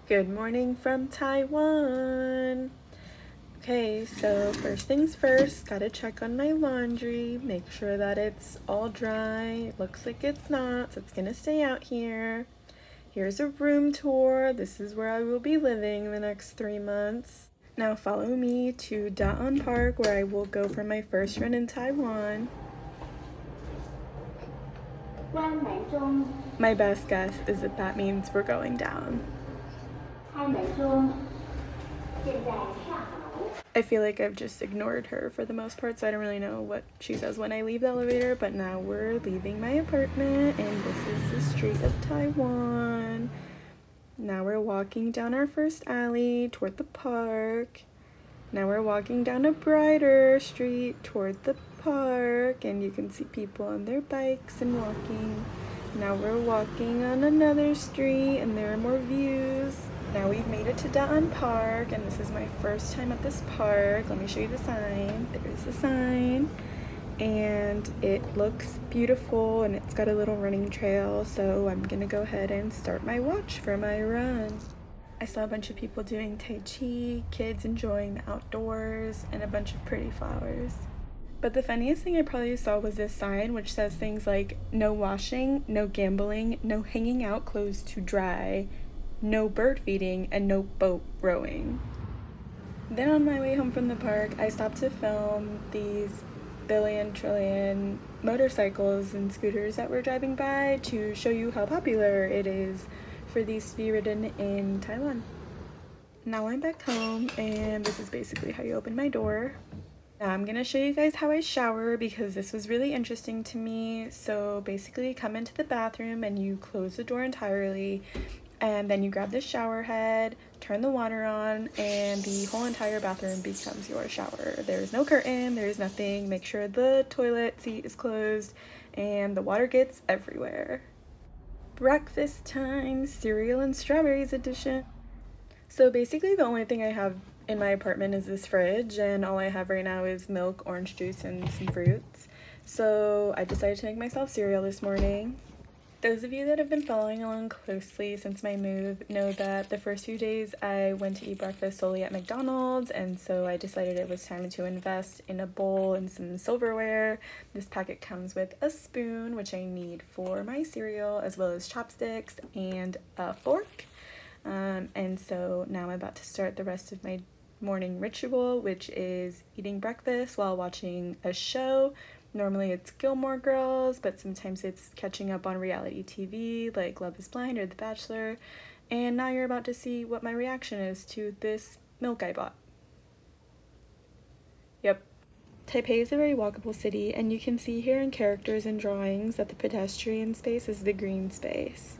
Good morning from Taiwan. Okay, so first things first, gotta check on my laundry, make sure that it's all dry. Looks like it's not, so it's gonna stay out here. Here's a room tour. This is where I will be living the next 3 months. Now follow me to Da'an Park, where I will go for my first run in Taiwan. My best guess is that means we're going down. I feel like I've just ignored her for the most part, so I don't really know what she says when I leave the elevator, but now we're leaving my apartment, and this is the street of Taiwan. Now we're walking down our first alley toward the park. Now we're walking down a brighter street toward the park, and you can see people on their bikes and walking. Now we're walking on another street, and there are more views. Now we've made it to Da'an Park, and this is my first time at this park. Let me show you the sign. There's the sign, and it looks beautiful, and it's got a little running trail, so I'm gonna go ahead and start my watch for my run. I saw a bunch of people doing Tai Chi, kids enjoying the outdoors, and a bunch of pretty flowers. But the funniest thing I probably saw was this sign which says things like no washing, no gambling, no hanging out clothes to dry, no bird feeding, and no boat rowing. Then on my way home from the park, I stopped to film these billion trillion motorcycles and scooters that were driving by to show you how popular it is for these to be ridden in Taiwan. Now I'm back home, and this is basically how you open my door. Now I'm gonna show you guys how I shower because this was really interesting to me. So basically you come into the bathroom and you close the door entirely, and then you grab the shower head, turn the water on, and the whole entire bathroom becomes your shower. There's no curtain, there's nothing. Make sure the toilet seat is closed and the water gets everywhere. Breakfast time, cereal and strawberries edition. So basically the only thing I have in my apartment is this fridge, and all I have right now is milk, orange juice, and some fruits. So I decided to make myself cereal this morning. Those of you that have been following along closely since my move know that the first few days I went to eat breakfast solely at McDonald's, and so I decided it was time to invest in a bowl and some silverware. This packet comes with a spoon, which I need for my cereal, as well as chopsticks and a fork. And so now I'm about to start the rest of my morning ritual, which is eating breakfast while watching a show. Normally it's Gilmore Girls, but sometimes it's catching up on reality TV like Love is Blind or The Bachelor. And now you're about to see what my reaction is to this milk I bought. Yep. Taipei is a very walkable city, and you can see here in characters and drawings that the pedestrian space is the green space.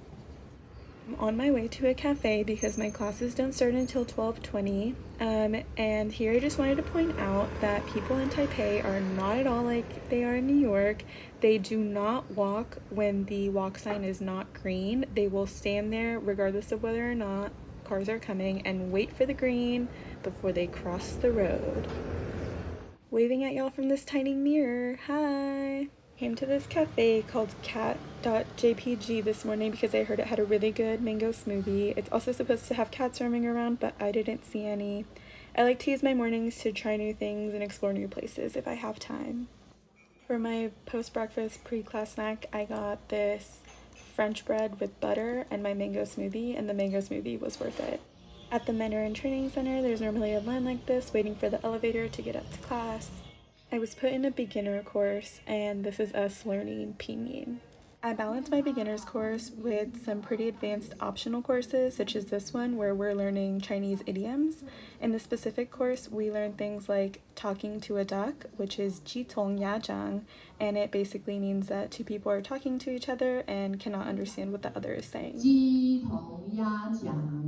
I'm on my way to a cafe because my classes don't start until 12:20, and here I just wanted to point out that people in Taipei are not at all like they are in New York. They do not walk when the walk sign is not green. They will stand there regardless of whether or not cars are coming and wait for the green before they cross the road. Waving at y'all from this tiny mirror. Hi! Came to this cafe called cat.jpg this morning because I heard it had a really good mango smoothie. It's also supposed to have cats roaming around, but I didn't see any. I like to use my mornings to try new things and explore new places if I have time. For my post-breakfast pre-class snack, I got this French bread with butter and my mango smoothie, and the mango smoothie was worth it. At the Mandarin Training Center, there's normally a line like this waiting for the elevator to get up to class. I was put in a beginner course, and this is us learning pinyin. I balanced my beginner's course with some pretty advanced optional courses, such as this one where we're learning Chinese idioms. In the specific course, we learn things like talking to a duck, which is 鸡同鸭讲, and it basically means that two people are talking to each other and cannot understand what the other is saying. 鸡同鸭讲.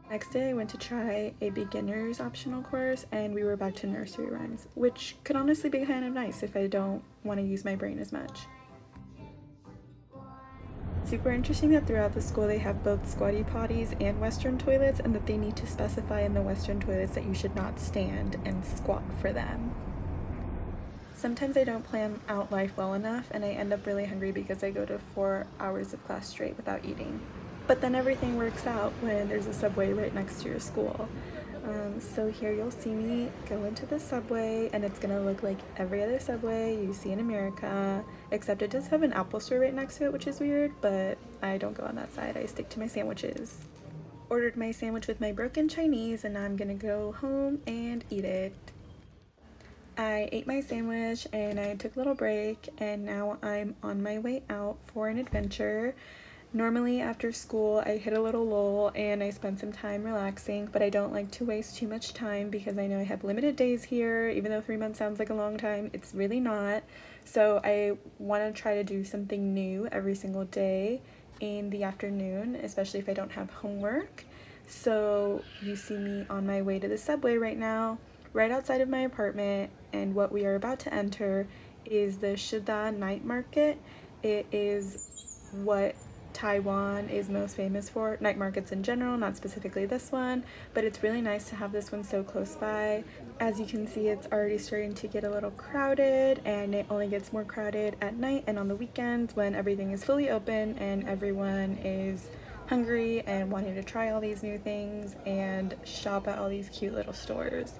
Next day I went to try a beginner's optional course, and we were back to nursery rhymes, which could honestly be kind of nice if I don't want to use my brain as much. Super interesting that throughout the school they have both squatty potties and Western toilets, and that they need to specify in the Western toilets that you should not stand and squat for them. Sometimes I don't plan out life well enough, and I end up really hungry because I go to 4 hours of class straight without eating. But then everything works out when there's a subway right next to your school. So here you'll see me go into the subway, and it's gonna look like every other subway you see in America, except it does have an Apple store right next to it, which is weird, but I don't go on that side. I stick to my sandwiches. Ordered my sandwich with my broken Chinese, and now I'm gonna go home and eat it. I ate my sandwich and I took a little break, and now I'm on my way out for an adventure. Normally after school I hit a little lull and I spend some time relaxing, but I don't like to waste too much time because I know I have limited days here. Even though 3 months sounds like a long time, it's really not. So I want to try to do something new every single day in the afternoon, especially if I don't have homework. So you see me on my way to the subway right now, right outside of my apartment, and what we are about to enter is the Shida night market. It is what Taiwan is most famous for, night markets in general, not specifically this one, but it's really nice to have this one so close by. As you can see, it's already starting to get a little crowded, and it only gets more crowded at night and on the weekends when everything is fully open and everyone is hungry and wanting to try all these new things and shop at all these cute little stores.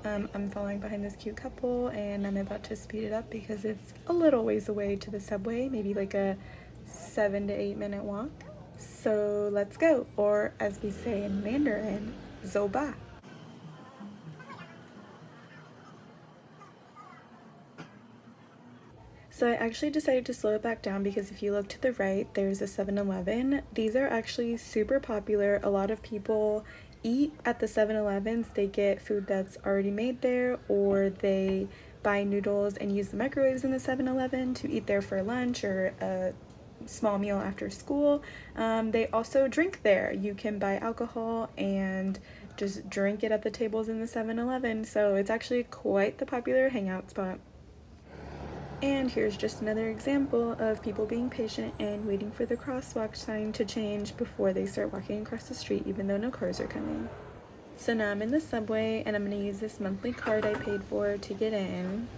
I'm following behind this cute couple, and I'm about to speed it up because it's a little ways away to the subway, maybe like a 7 to 8 minute walk. So let's go, or as we say in Mandarin, zoba. So I actually decided to slow it back down because if you look to the right, there's a 7-Eleven. These are actually super popular. A lot of people eat at the 7-Elevens. They get food that's already made there, or they buy noodles and use the microwaves in the 7-Eleven to eat there for lunch or a small meal after school. They also drink there. You can buy alcohol and just drink it at the tables in the 7-Eleven. So it's actually quite the popular hangout spot. And here's just another example of people being patient and waiting for the crosswalk sign to change before they start walking across the street, even though no cars are coming. So now I'm in the subway, and I'm going to use this monthly card I paid for to get in.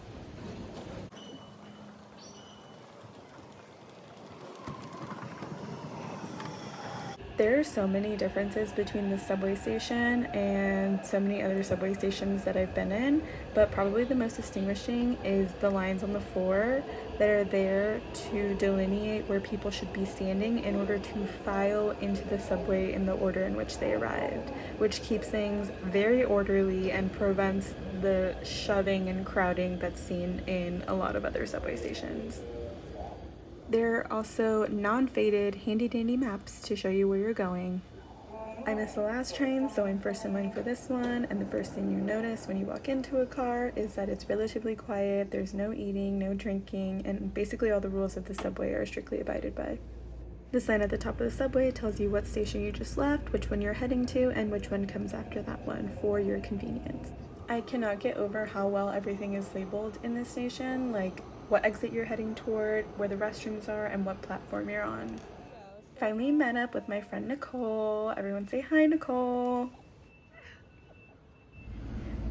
There are so many differences between this subway station and so many other subway stations that I've been in, but probably the most distinguishing is the lines on the floor that are there to delineate where people should be standing in order to file into the subway in the order in which they arrived, which keeps things very orderly and prevents the shoving and crowding that's seen in a lot of other subway stations. There are also non-faded handy dandy maps to show you where you're going. I missed the last train, so I'm first in line for this one, and the first thing you notice when you walk into a car is that it's relatively quiet. There's no eating, no drinking, and basically all the rules of the subway are strictly abided by. The sign at the top of the subway tells you what station you just left, which one you're heading to, and which one comes after that one for your convenience. I cannot get over how well everything is labeled in this station, like what exit you're heading toward, where the restrooms are, and what platform you're on. Finally met up with my friend Nicole. Everyone say hi, Nicole.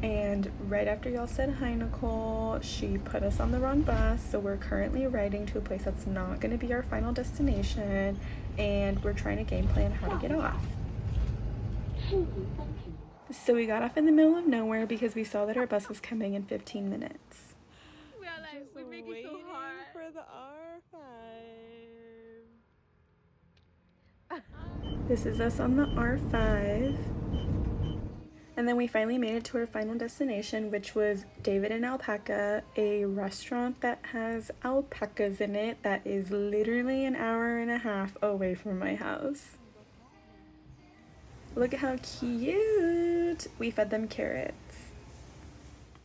And right after y'all said hi, Nicole, she put us on the wrong bus, so we're currently riding to a place that's not going to be our final destination, and we're trying to game plan how to get off. So we got off in the middle of nowhere because we saw that our bus was coming in 15 minutes. We are like, we make it so hard. For the R5. This is us on the R5. And then we finally made it to our final destination, which was David and Alpaca, a restaurant that has alpacas in it that is literally an hour and a half away from my house. Look at how cute! We fed them carrots.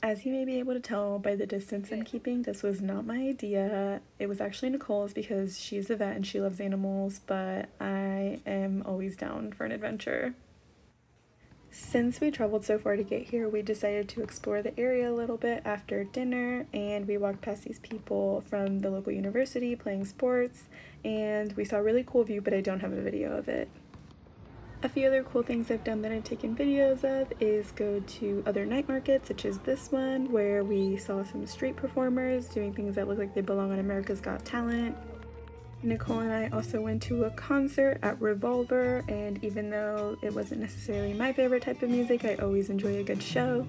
As you may be able to tell by the distance I'm keeping, this was not my idea. It was actually Nicole's because she's a vet and she loves animals, but I am always down for an adventure. Since we traveled so far to get here, we decided to explore the area a little bit after dinner, and we walked past these people from the local university playing sports, and we saw a really cool view, but I don't have a video of it. A few other cool things I've done that I've taken videos of is go to other night markets, such as this one, where we saw some street performers doing things that look like they belong on America's Got Talent. Nicole and I also went to a concert at Revolver, and even though it wasn't necessarily my favorite type of music, I always enjoy a good show.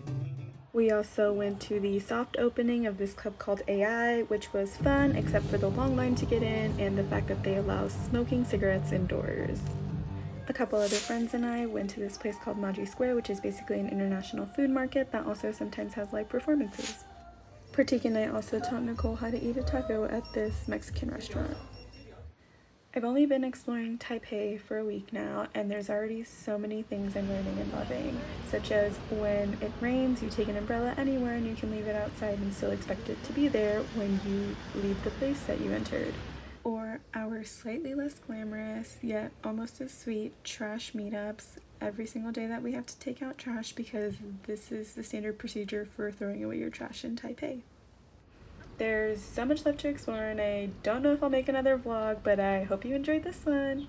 We also went to the soft opening of this club called AI, which was fun except for the long line to get in and the fact that they allow smoking cigarettes indoors. A couple other friends and I went to this place called Maji Square, which is basically an international food market that also sometimes has live performances. Pratik and I also taught Nicole how to eat a taco at this Mexican restaurant. I've only been exploring Taipei for a week now, and there's already so many things I'm learning and loving, such as when it rains, you take an umbrella anywhere and you can leave it outside and still expect it to be there when you leave the place that you entered. Or our slightly less glamorous, yet almost as sweet, trash meetups every single day that we have to take out trash because this is the standard procedure for throwing away your trash in Taipei. There's so much left to explore, and I don't know if I'll make another vlog, but I hope you enjoyed this one.